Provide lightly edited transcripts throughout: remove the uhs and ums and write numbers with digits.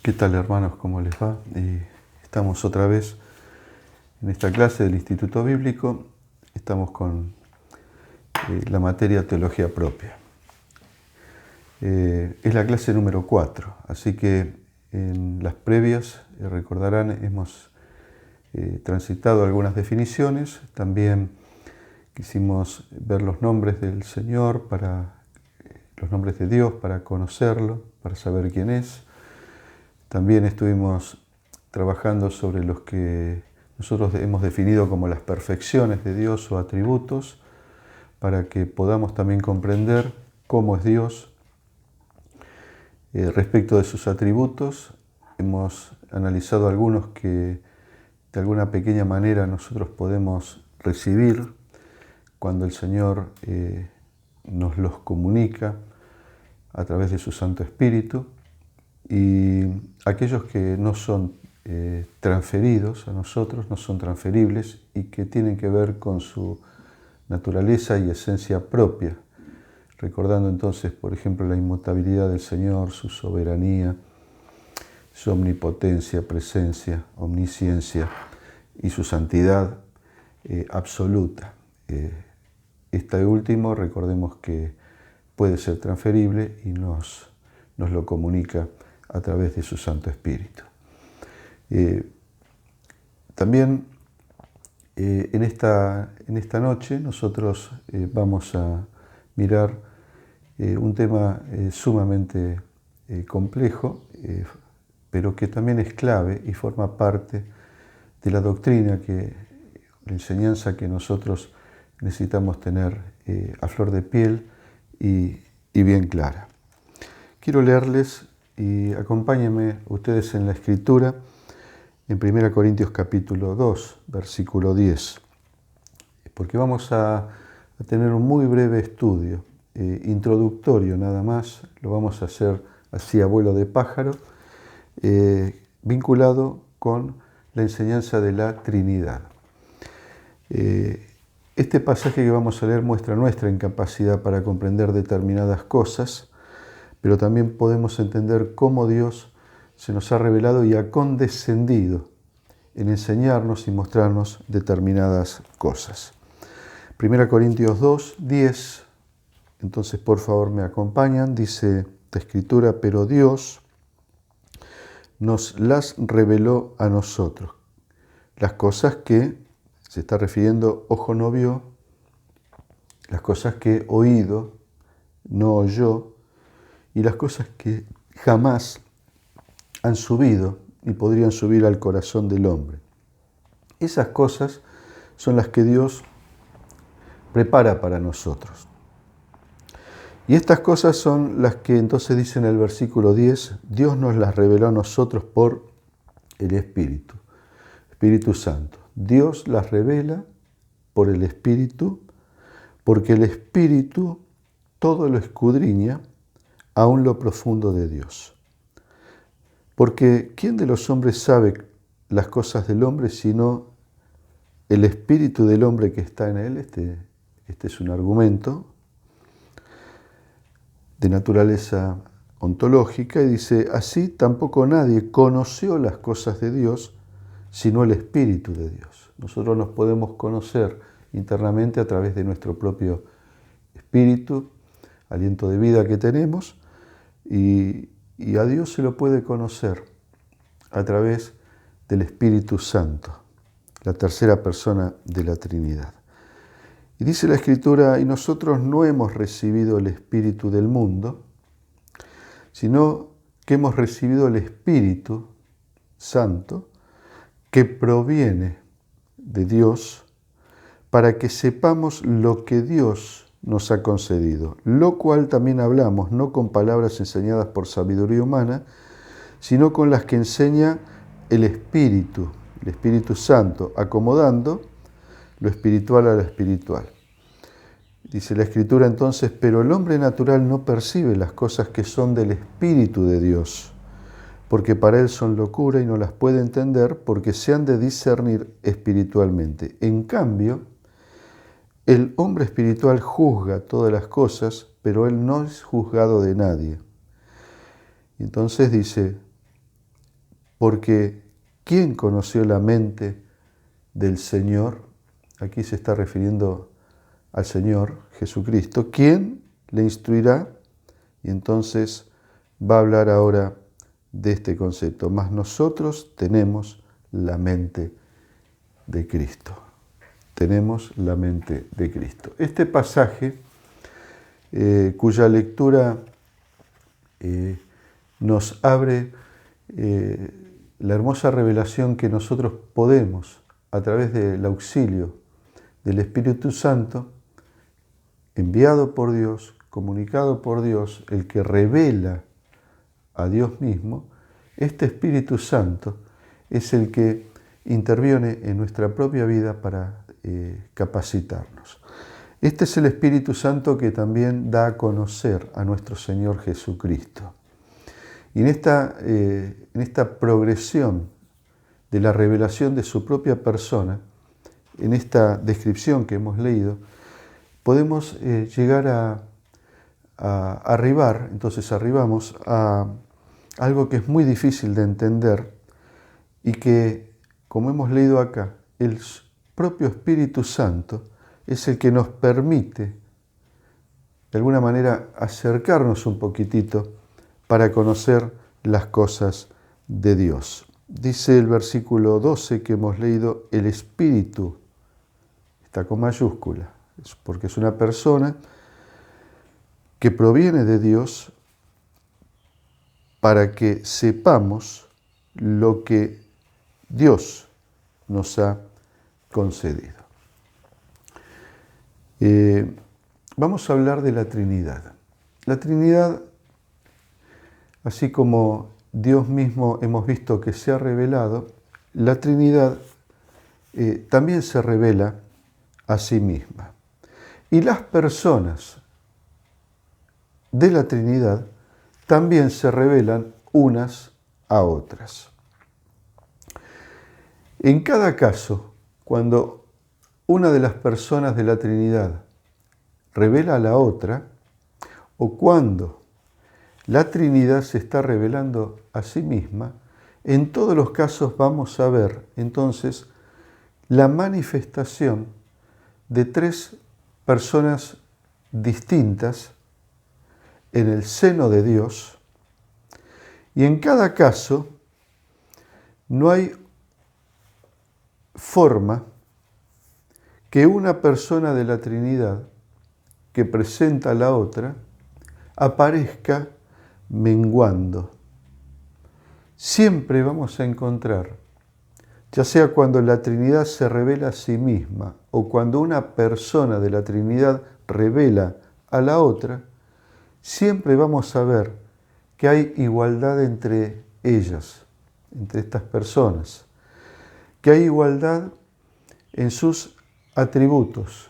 ¿Qué tal, hermanos? ¿Cómo les va? Estamos otra vez en esta clase del Instituto Bíblico. Estamos con la materia Teología Propia. Es la clase número 4, así que en las previas, recordarán, hemos transitado algunas definiciones. También quisimos ver los nombres del Señor, los nombres de Dios, para conocerlo, para saber quién es. También estuvimos trabajando sobre los que nosotros hemos definido como las perfecciones de Dios o atributos, para que podamos también comprender cómo es Dios. Respecto de sus atributos, hemos analizado algunos que de alguna pequeña manera nosotros podemos recibir cuando el Señor nos los comunica a través de su Santo Espíritu, y aquellos que no son transferidos a nosotros, no son transferibles y que tienen que ver con su naturaleza y esencia propia. Recordando entonces, por ejemplo, la inmutabilidad del Señor, su soberanía, su omnipotencia, presencia, omnisciencia y su santidad absoluta. Este último, recordemos que puede ser transferible y nos lo comunica a través de su Santo Espíritu. También en esta noche nosotros vamos a mirar un tema sumamente complejo, pero que también es clave y forma parte de la doctrina, la enseñanza que nosotros necesitamos tener a flor de piel y bien clara. Quiero leerles, y acompáñenme ustedes en la Escritura, en 1 Corintios capítulo 2, versículo 10, porque vamos a tener un muy breve estudio, introductorio nada más. Lo vamos a hacer así a vuelo de pájaro, vinculado con la enseñanza de la Trinidad. Este pasaje que vamos a leer muestra nuestra incapacidad para comprender determinadas cosas, pero también podemos entender cómo Dios se nos ha revelado y ha condescendido en enseñarnos y mostrarnos determinadas cosas. 1 Corintios 2, 10, entonces por favor me acompañan, dice la Escritura: pero Dios nos las reveló a nosotros, las cosas que, se está refiriendo, ojo no vio, las cosas que oído no oyó, y las cosas que jamás han subido ni podrían subir al corazón del hombre. Esas cosas son las que Dios prepara para nosotros. Y estas cosas son las que entonces dice en el versículo 10, Dios nos las reveló a nosotros por el Espíritu Santo. Dios las revela por el Espíritu, porque el Espíritu todo lo escudriña, aún lo profundo de Dios. Porque ¿quién de los hombres sabe las cosas del hombre sino el espíritu del hombre que está en él? Este es un argumento de naturaleza ontológica, y dice: así tampoco nadie conoció las cosas de Dios sino el Espíritu de Dios. Nosotros nos podemos conocer internamente a través de nuestro propio espíritu, aliento de vida que tenemos, y a Dios se lo puede conocer a través del Espíritu Santo, la tercera persona de la Trinidad. Y dice la Escritura: y nosotros no hemos recibido el Espíritu del mundo, sino que hemos recibido el Espíritu Santo, que proviene de Dios, para que sepamos lo que Dios nos ha concedido, lo cual también hablamos, no con palabras enseñadas por sabiduría humana, sino con las que enseña el Espíritu Santo, acomodando lo espiritual a lo espiritual. Dice la Escritura entonces: pero el hombre natural no percibe las cosas que son del Espíritu de Dios, porque para él son locura y no las puede entender, porque se han de discernir espiritualmente. En cambio, el hombre espiritual juzga todas las cosas, pero él no es juzgado de nadie. Y entonces dice: porque ¿quién conoció la mente del Señor? Aquí se está refiriendo al Señor Jesucristo. ¿Quién le instruirá? Y entonces va a hablar ahora de este concepto. Mas nosotros tenemos la mente de Cristo. Tenemos la mente de Cristo. Este pasaje, cuya lectura nos abre la hermosa revelación que nosotros podemos, a través del auxilio del Espíritu Santo, enviado por Dios, comunicado por Dios, el que revela a Dios mismo, este Espíritu Santo es el que interviene en nuestra propia vida para capacitarnos. Este es el Espíritu Santo que también da a conocer a nuestro Señor Jesucristo. Y en esta progresión de la revelación de su propia persona, en esta descripción que hemos leído, podemos llegar a arribar, entonces arribamos a algo que es muy difícil de entender y que, como hemos leído acá, el propio Espíritu Santo es el que nos permite, de alguna manera, acercarnos un poquitito para conocer las cosas de Dios. Dice el versículo 12 que hemos leído, el Espíritu está con mayúscula, porque es una persona que proviene de Dios para que sepamos lo que Dios nos ha concedido. Vamos a hablar de la Trinidad. La Trinidad, así como Dios mismo hemos visto que se ha revelado, la Trinidad también se revela a sí misma. Y las personas de la Trinidad también se revelan unas a otras. En cada caso, cuando una de las personas de la Trinidad revela a la otra, o cuando la Trinidad se está revelando a sí misma, en todos los casos vamos a ver entonces la manifestación de tres personas distintas en el seno de Dios, y en cada caso no hay forma que una persona de la Trinidad que presenta a la otra aparezca menguando. Siempre vamos a encontrar, ya sea cuando la Trinidad se revela a sí misma o cuando una persona de la Trinidad revela a la otra, siempre vamos a ver que hay igualdad entre ellas, entre estas personas, que hay igualdad en sus atributos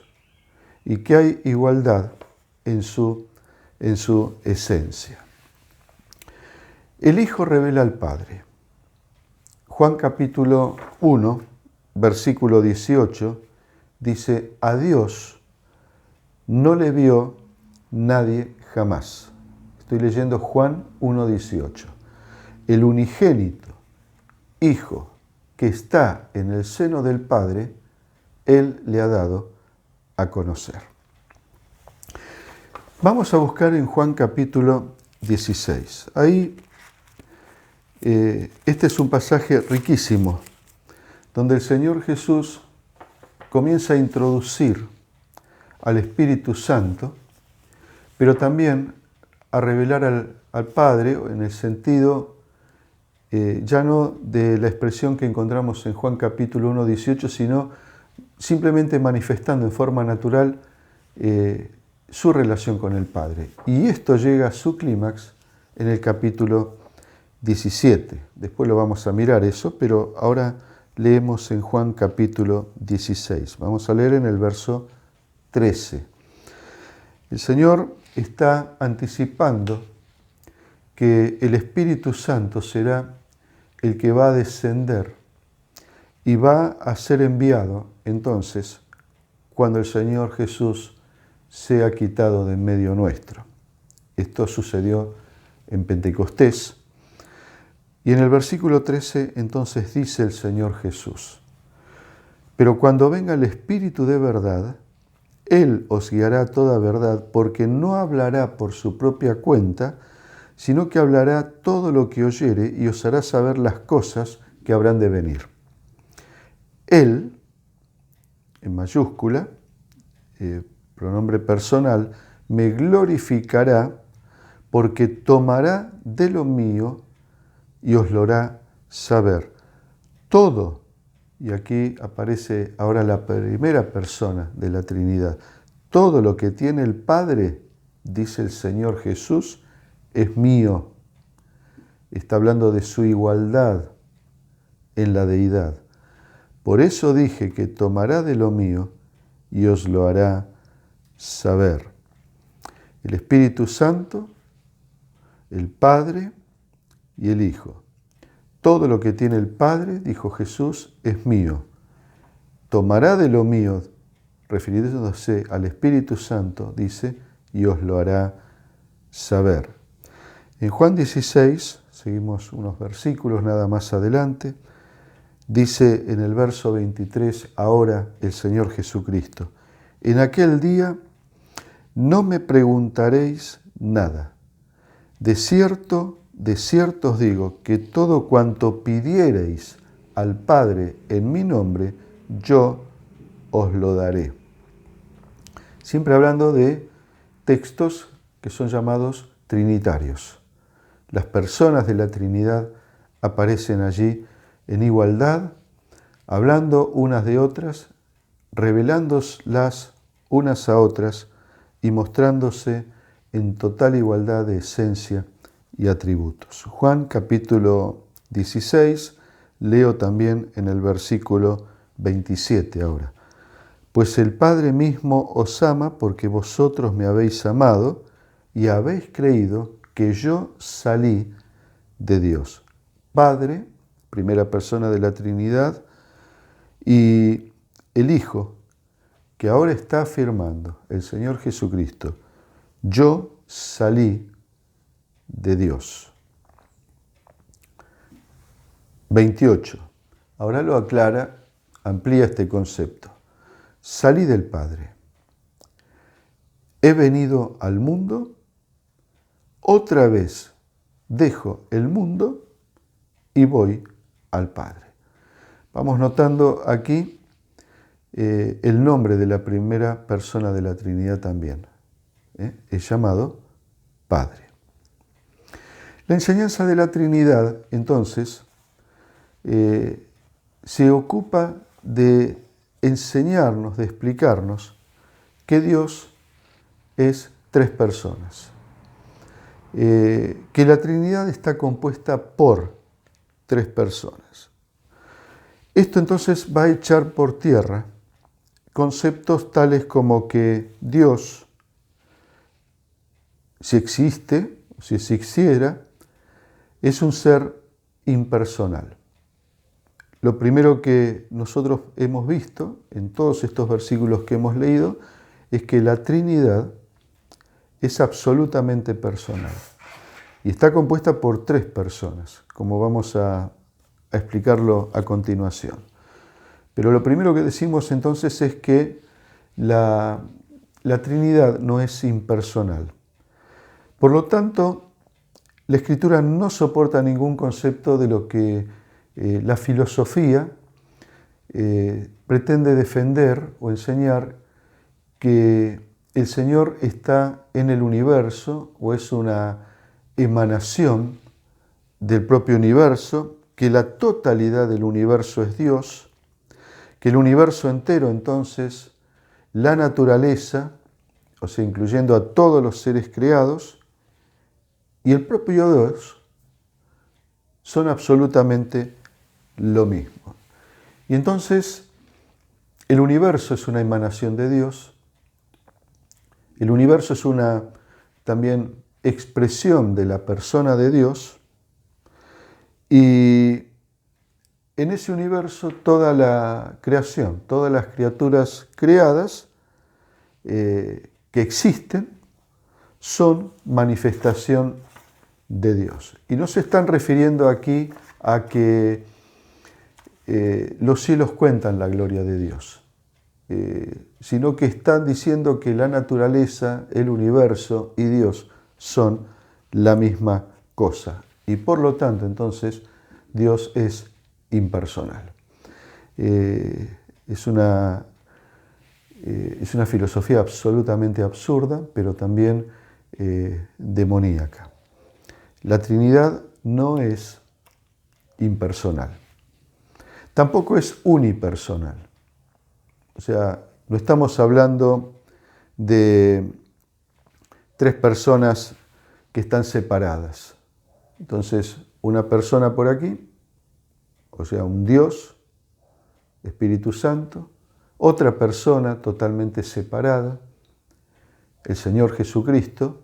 y que hay igualdad en su esencia. El Hijo revela al Padre. Juan capítulo 1, versículo 18, dice, a Dios no le vio nadie jamás. Estoy leyendo Juan 1:18. El unigénito Hijo que está en el seno del Padre, Él le ha dado a conocer. Vamos a buscar en Juan capítulo 16. Ahí, este es un pasaje riquísimo, donde el Señor Jesús comienza a introducir al Espíritu Santo, pero también a revelar al Padre en el sentido ya no de la expresión que encontramos en Juan capítulo 1:18, sino simplemente manifestando en forma natural su relación con el Padre. Y esto llega a su clímax en el capítulo 17. Después lo vamos a mirar eso, pero ahora leemos en Juan capítulo 16. Vamos a leer en el verso 13. El Señor está anticipando que el Espíritu Santo será el que va a descender y va a ser enviado entonces cuando el Señor Jesús sea quitado de en medio nuestro. Esto sucedió en Pentecostés, Y en el versículo 13 entonces dice el Señor Jesús: pero cuando venga el Espíritu de verdad, Él os guiará a toda verdad, porque no hablará por su propia cuenta, sino que hablará todo lo que oyere y os hará saber las cosas que habrán de venir. Él, en mayúscula, pronombre personal, me glorificará porque tomará de lo mío y os lo hará saber. Todo, y aquí aparece ahora la primera persona de la Trinidad, todo lo que tiene el Padre, dice el Señor Jesús, es mío. Está hablando de su igualdad en la deidad. Por eso dije que tomará de lo mío y os lo hará saber. El Espíritu Santo, el Padre y el Hijo. Todo lo que tiene el Padre, dijo Jesús, es mío. Tomará de lo mío, refiriéndose al Espíritu Santo, dice, y os lo hará saber. En Juan 16, seguimos unos versículos nada más adelante, dice en el verso 23, ahora el Señor Jesucristo: en aquel día no me preguntaréis nada. De cierto os digo que todo cuanto pidiereis al Padre en mi nombre, yo os lo daré. Siempre hablando de textos que son llamados trinitarios. Las personas de la Trinidad aparecen allí en igualdad, hablando unas de otras, revelándolas unas a otras y mostrándose en total igualdad de esencia y atributos. Juan capítulo 16, leo también en el versículo 27 ahora. Pues el Padre mismo os ama porque vosotros me habéis amado y habéis creído que yo salí de Dios. Padre, primera persona de la Trinidad, y el Hijo, que ahora está afirmando, el Señor Jesucristo: yo salí de Dios. 28. Ahora lo aclara, amplía este concepto. Salí del Padre. He venido al mundo, otra vez dejo el mundo y voy al Padre. Vamos notando aquí el nombre de la primera persona de la Trinidad también. Es llamado Padre. La enseñanza de la Trinidad, entonces, se ocupa de enseñarnos, de explicarnos que Dios es tres personas, que la Trinidad está compuesta por tres personas. Esto entonces va a echar por tierra conceptos tales como que Dios, si existe, si existiera, es un ser impersonal. Lo primero que nosotros hemos visto en todos estos versículos que hemos leído es que la Trinidad es absolutamente personal y está compuesta por tres personas, como vamos a explicarlo a continuación. Pero lo primero que decimos entonces es que la Trinidad no es impersonal. Por lo tanto, la Escritura no soporta ningún concepto de lo que la filosofía pretende defender o enseñar, que el Señor está en el universo o es una emanación del propio universo, que la totalidad del universo es Dios, que el universo entero entonces, la naturaleza, o sea, incluyendo a todos los seres creados, y el propio Dios son absolutamente lo mismo. Y entonces el universo es una emanación de Dios, el universo es una también expresión de la persona de Dios, y en ese universo toda la creación, todas las criaturas creadas que existen, son manifestación de Dios. Y no se están refiriendo aquí a que los cielos cuentan la gloria de Dios, sino que están diciendo que la naturaleza, el universo y Dios son la misma cosa. Y por lo tanto, entonces, Dios es impersonal. Es una filosofía absolutamente absurda, pero también demoníaca. La Trinidad no es impersonal. Tampoco es unipersonal. O sea, no estamos hablando de tres personas que están separadas. Entonces, una persona por aquí, o sea, un Dios, Espíritu Santo, otra persona totalmente separada, el Señor Jesucristo,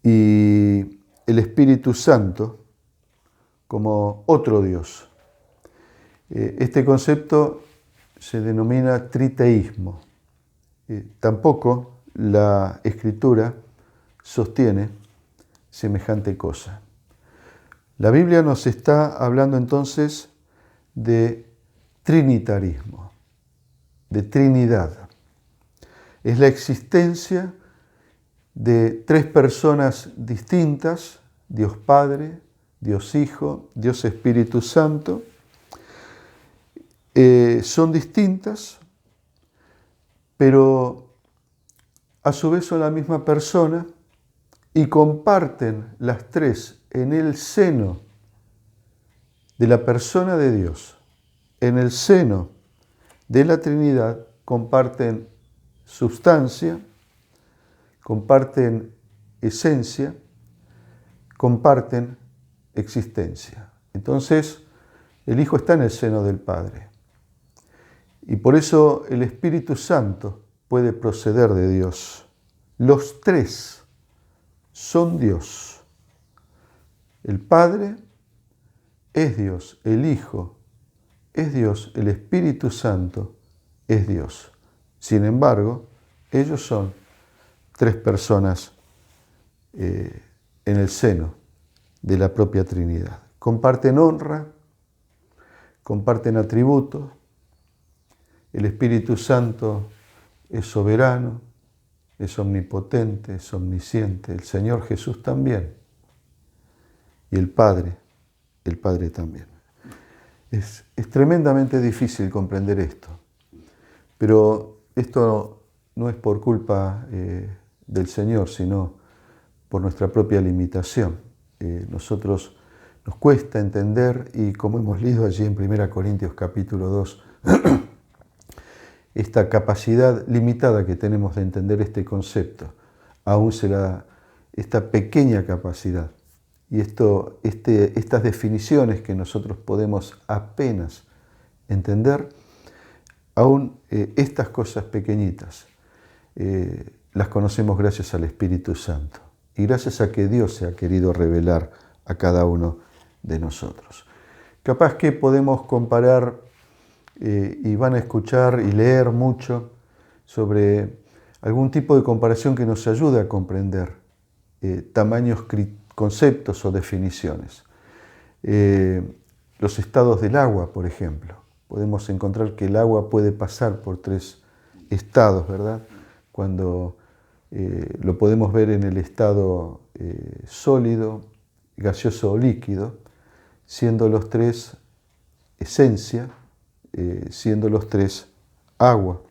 y el Espíritu Santo como otro Dios. Este concepto se denomina triteísmo. Tampoco la Escritura sostiene semejante cosa. La Biblia nos está hablando entonces de trinitarismo, de Trinidad. Es la existencia de tres personas distintas, Dios Padre, Dios Hijo, Dios Espíritu Santo. Son distintas, pero a su vez son la misma persona y comparten las tres en el seno de la persona de Dios, en el seno de la Trinidad, comparten sustancia, comparten esencia, comparten existencia. Entonces, el Hijo está en el seno del Padre. Y por eso el Espíritu Santo puede proceder de Dios. Los tres son Dios. El Padre es Dios, el Hijo es Dios, el Espíritu Santo es Dios. Sin embargo, ellos son tres personas en el seno de la propia Trinidad. Comparten honra, comparten atributos. El Espíritu Santo es soberano, es omnipotente, es omnisciente. El Señor Jesús también. Y el Padre también. Es tremendamente difícil comprender esto. Pero esto no es por culpa del Señor, sino por nuestra propia limitación. Nosotros nos cuesta entender, y como hemos leído allí en 1 Corintios capítulo 2, esta capacidad limitada que tenemos de entender este concepto, aún se la da esta pequeña capacidad. Y estas definiciones que nosotros podemos apenas entender, aún estas cosas pequeñitas las conocemos gracias al Espíritu Santo y gracias a que Dios se ha querido revelar a cada uno de nosotros. Capaz que podemos comparar y van a escuchar y leer mucho sobre algún tipo de comparación que nos ayude a comprender tamaños, conceptos o definiciones. Los estados del agua, por ejemplo. Podemos encontrar que el agua puede pasar por tres estados, ¿verdad? Cuando lo podemos ver en el estado sólido, gaseoso o líquido, siendo los tres esencia, siendo los tres agua.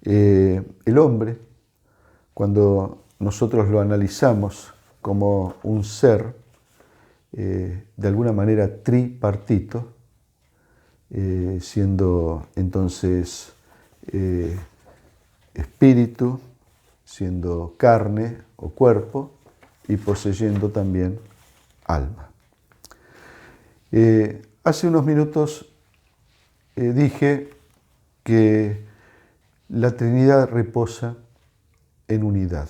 El hombre, cuando nosotros lo analizamos como un ser de alguna manera tripartito, siendo entonces espíritu, siendo carne o cuerpo y poseyendo también alma. Hace unos minutos dije que la Trinidad reposa en unidad.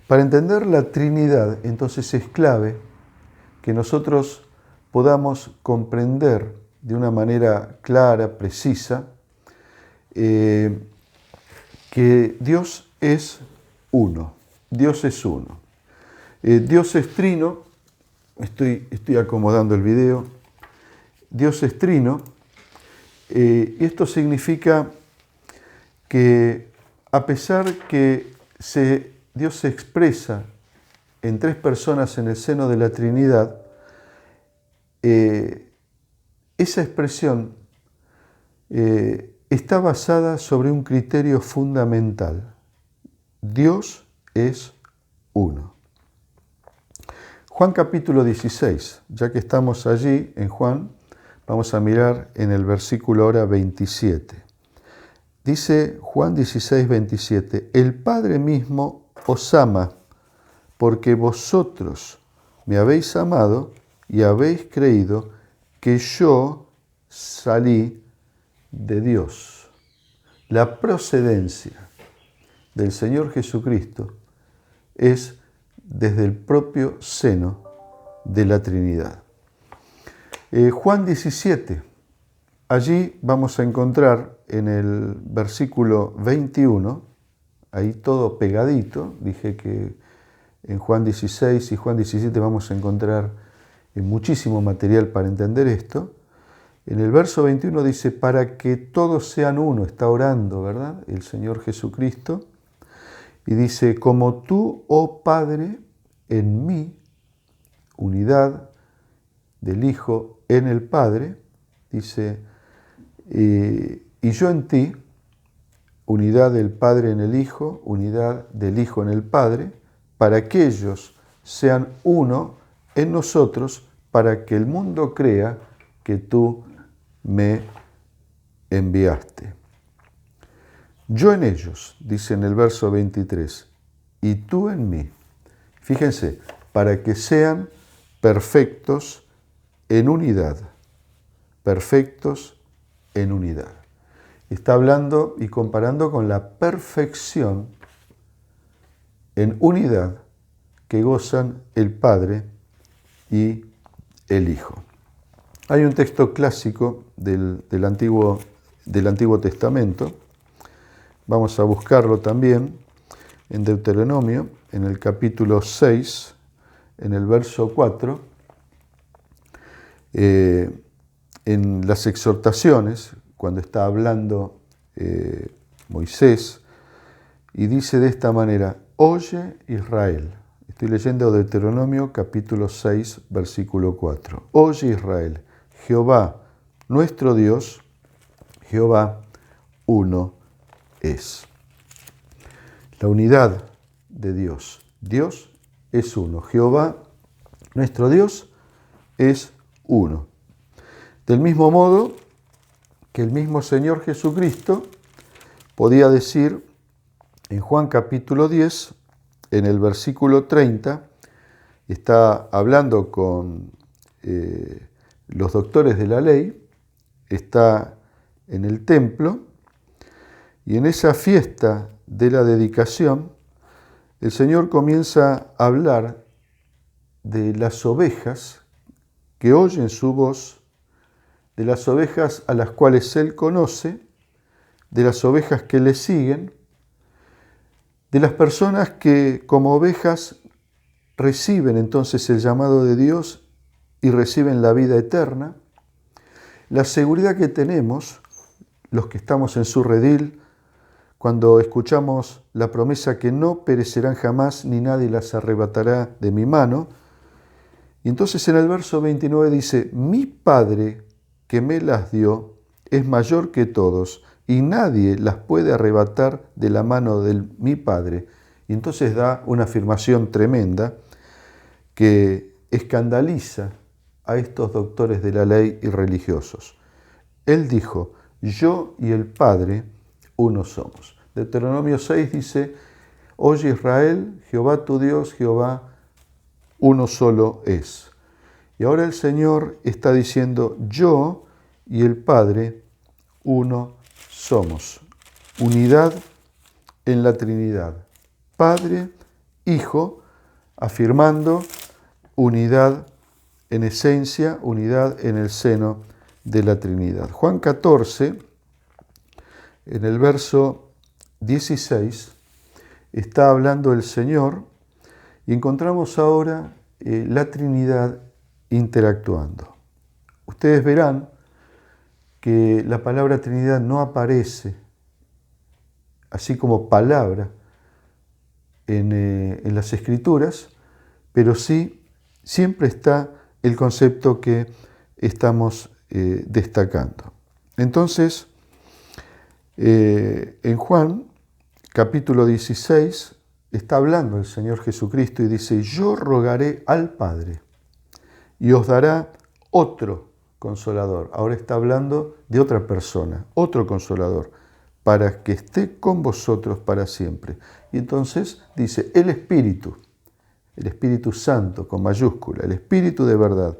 Para entender la Trinidad, entonces es clave que nosotros podamos comprender de una manera clara, precisa, que Dios es uno. Dios es uno. Dios es trino, estoy acomodando el video. Dios es trino, y esto significa que a pesar que Dios se expresa en tres personas en el seno de la Trinidad, esa expresión está basada sobre un criterio fundamental. Dios es uno. Juan capítulo 16, ya que estamos allí en Juan, vamos a mirar en el versículo ahora 27. Dice Juan 16, 27, el Padre mismo os ama, porque vosotros me habéis amado y habéis creído que yo salí de Dios. La procedencia del Señor Jesucristo es desde el propio seno de la Trinidad. Juan 17, allí vamos a encontrar en el versículo 21, ahí todo pegadito, dije que en Juan 16 y Juan 17 vamos a encontrar muchísimo material para entender esto. En el verso 21 dice, para que todos sean uno, está orando, ¿verdad? El Señor Jesucristo. Y dice, como tú, oh Padre, en mí, unidad del Hijo en el Padre, dice, y yo en ti, unidad del Padre en el Hijo, unidad del Hijo en el Padre, para que ellos sean uno en nosotros, para que el mundo crea que tú me enviaste. Yo en ellos, dice en el verso 23, y tú en mí. Fíjense, para que sean perfectos en unidad. Perfectos en unidad. Está hablando y comparando con la perfección en unidad que gozan el Padre y el Hijo. Hay un texto clásico del Antiguo Testamento. Vamos a buscarlo también en Deuteronomio, en el capítulo 6, en el verso 4, en las exhortaciones, cuando está hablando Moisés, y dice de esta manera, oye Israel. Estoy leyendo Deuteronomio capítulo 6, versículo 4. Oye Israel, Jehová, nuestro Dios, Jehová, uno es. La unidad de Dios. Dios es uno. Jehová, nuestro Dios, es uno. Del mismo modo que el mismo Señor Jesucristo podía decir en Juan capítulo 10, en el versículo 30, está hablando con los doctores de la ley, está en el templo, y en esa fiesta de la dedicación, el Señor comienza a hablar de las ovejas que oyen su voz, de las ovejas a las cuales Él conoce, de las ovejas que le siguen, de las personas que como ovejas reciben entonces el llamado de Dios y reciben la vida eterna, la seguridad que tenemos, los que estamos en su redil, cuando escuchamos la promesa que no perecerán jamás ni nadie las arrebatará de mi mano. Y entonces en el verso 29 dice, mi Padre que me las dio es mayor que todos y nadie las puede arrebatar de la mano de mi Padre. Y entonces da una afirmación tremenda que escandaliza a estos doctores de la ley y religiosos. Él dijo, yo y el Padre uno somos. Deuteronomio 6 dice, oye Israel, Jehová tu Dios, Jehová uno solo es. Y ahora el Señor está diciendo, yo y el Padre uno somos. Unidad en la Trinidad. Padre, Hijo, afirmando unidad en esencia, unidad en el seno de la Trinidad. Juan 14, en el verso 16, está hablando el Señor Y encontramos ahora la Trinidad interactuando. Ustedes verán que la palabra Trinidad no aparece así como palabra en las Escrituras, pero sí siempre está el concepto que estamos destacando. Entonces, en Juan, capítulo 16, está hablando el Señor Jesucristo y dice: yo rogaré al Padre y os dará otro consolador. Ahora está hablando de otra persona, otro consolador, para que esté con vosotros para siempre. Y entonces dice, el Espíritu Santo, con mayúscula, el Espíritu de verdad,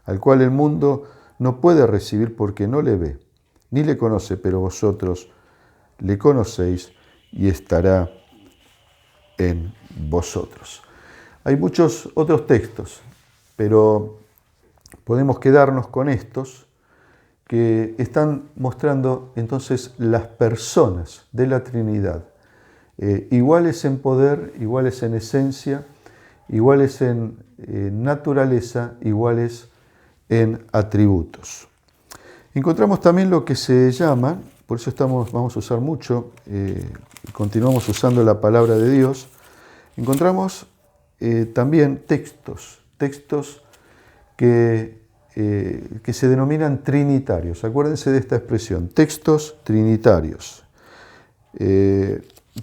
al cual el mundo no puede recibir porque no le ve, ni le conoce, pero vosotros le conocéis y estará en vosotros. Hay muchos otros textos, pero podemos quedarnos con estos que están mostrando entonces las personas de la Trinidad, iguales en poder, iguales en esencia, iguales en naturaleza, iguales en atributos. Encontramos también lo que se llama, por eso vamos a usar mucho, continuamos usando la palabra de Dios, encontramos también textos que se denominan trinitarios. Acuérdense de esta expresión, textos trinitarios.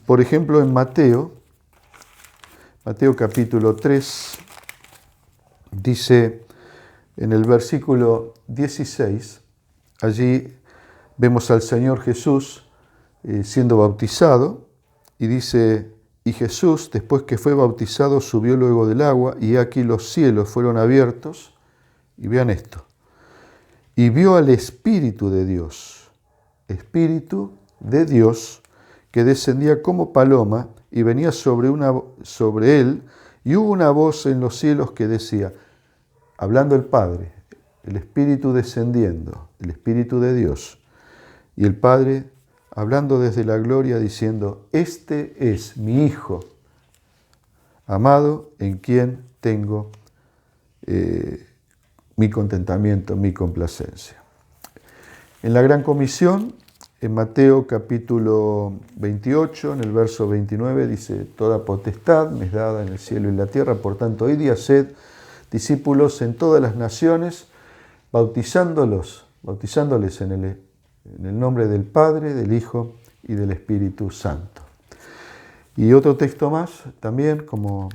Por ejemplo, en Mateo capítulo 3, dice en el versículo 16, allí vemos al Señor Jesús siendo bautizado, y dice: y Jesús, después que fue bautizado, subió luego del agua, y aquí los cielos fueron abiertos, y vean esto, y vio al Espíritu de Dios, que descendía como paloma y venía sobre él, y hubo una voz en los cielos que decía, hablando el Padre, el Espíritu descendiendo, el Espíritu de Dios, y el Padre hablando desde la gloria diciendo, este es mi Hijo amado, en quien tengo mi contentamiento, mi complacencia. En la Gran Comisión, en Mateo capítulo 28, en el verso 29, dice, toda potestad me es dada en el cielo y la tierra, por tanto, id y haced discípulos en todas las naciones, bautizándoles en el nombre del Padre, del Hijo y del Espíritu Santo. Y otro texto más, también como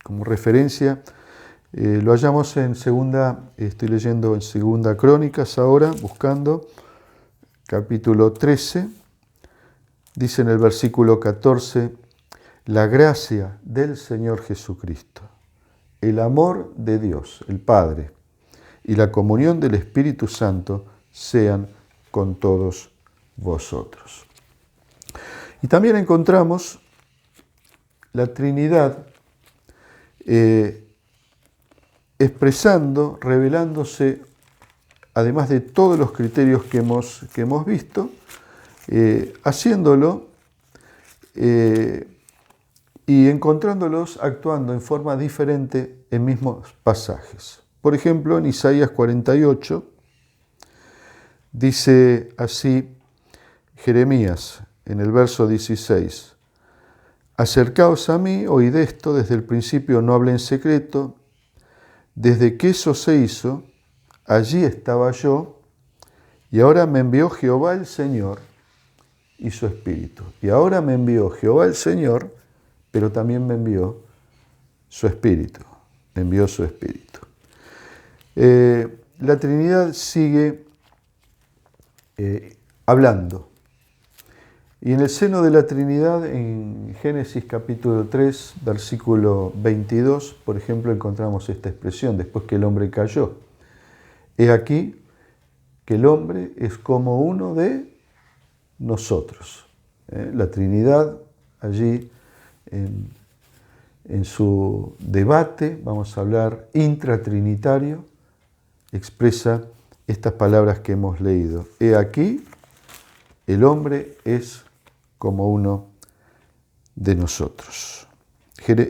referencia, lo hallamos en estoy leyendo en Segunda Crónicas ahora, buscando, capítulo 13, dice en el versículo 14, la gracia del Señor Jesucristo, el amor de Dios, el Padre, y la comunión del Espíritu Santo sean con todos vosotros. Y también encontramos la Trinidad expresando, revelándose, además de todos los criterios que hemos visto, haciéndolo y encontrándolos actuando en forma diferente en mismos pasajes. Por ejemplo, en Isaías 48, dice así Jeremías, en el verso 16, acercaos a mí, oíd esto, desde el principio no hablé en secreto, desde que eso se hizo, allí estaba yo, y ahora me envió Jehová el Señor y su Espíritu. Y ahora me envió Jehová el Señor, pero también me envió su Espíritu. Me envió su Espíritu. La Trinidad sigue hablando. Y en el seno de la Trinidad, en Génesis capítulo 3, versículo 22, por ejemplo, encontramos esta expresión, después que el hombre cayó. He aquí que el hombre es como uno de nosotros. La Trinidad allí en su debate, vamos a hablar intratrinitario, expresa estas palabras que hemos leído. He aquí, el hombre es como uno de nosotros.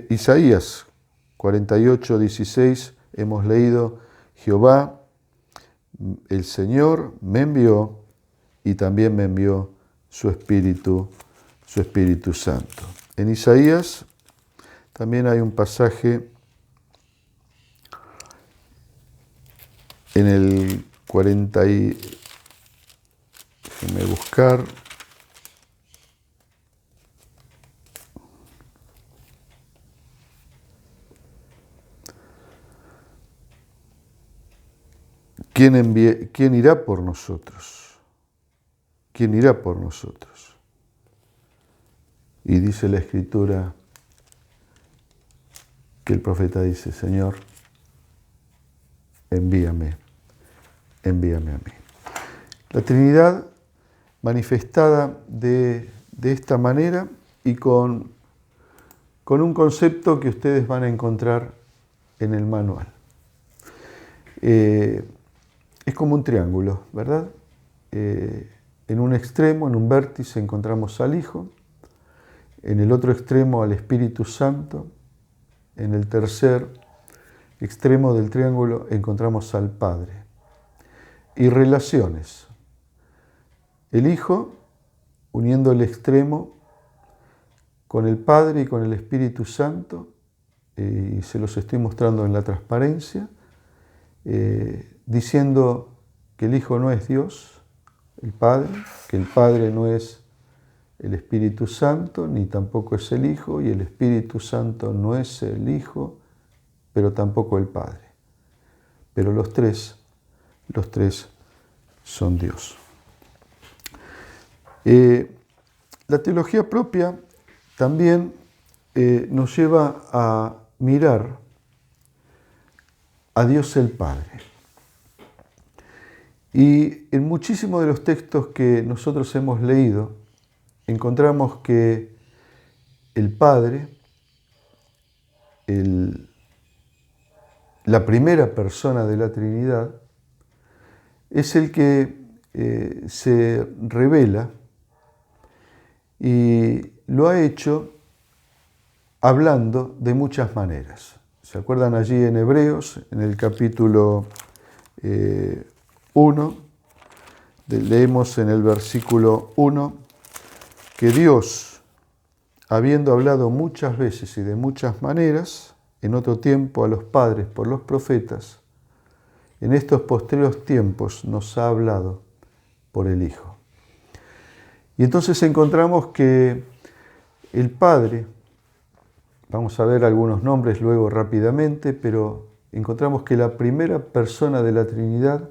Isaías 48:16 hemos leído: Jehová, el Señor, me envió y también me envió su Espíritu Santo. En Isaías también hay un pasaje en el 40 déjenme buscar. ¿Quién irá por nosotros? ¿Quién irá por nosotros? Y dice la Escritura que el profeta dice: Señor, envíame a mí. La Trinidad manifestada de esta manera y con un concepto que ustedes van a encontrar en el manual. Es como un triángulo, ¿verdad? En un extremo, en un vértice, encontramos al Hijo, en el otro extremo al Espíritu Santo, en el tercer extremo del triángulo encontramos al Padre. Y relaciones. El Hijo uniendo el extremo con el Padre y con el Espíritu Santo, y se los estoy mostrando en la transparencia, diciendo que el Hijo no es Dios, el Padre, que el Padre no es el Espíritu Santo, ni tampoco es el Hijo, y el Espíritu Santo no es el Hijo, pero tampoco el Padre. Pero los tres son Dios. La teología propia también nos lleva a mirar a Dios el Padre. Y en muchísimos de los textos que nosotros hemos leído, encontramos que el Padre, la primera persona de la Trinidad, es el que se revela y lo ha hecho hablando de muchas maneras. ¿Se acuerdan allí en Hebreos, en el capítulo 1? Leemos en el versículo 1 que Dios, habiendo hablado muchas veces y de muchas maneras, en otro tiempo a los padres por los profetas, en estos postreros tiempos nos ha hablado por el Hijo. Y entonces encontramos que el Padre, vamos a ver algunos nombres luego rápidamente, pero encontramos que la primera persona de la Trinidad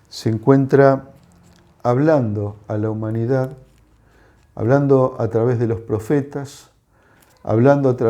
se encuentra hablando a la humanidad, hablando a través de los profetas, hablando a través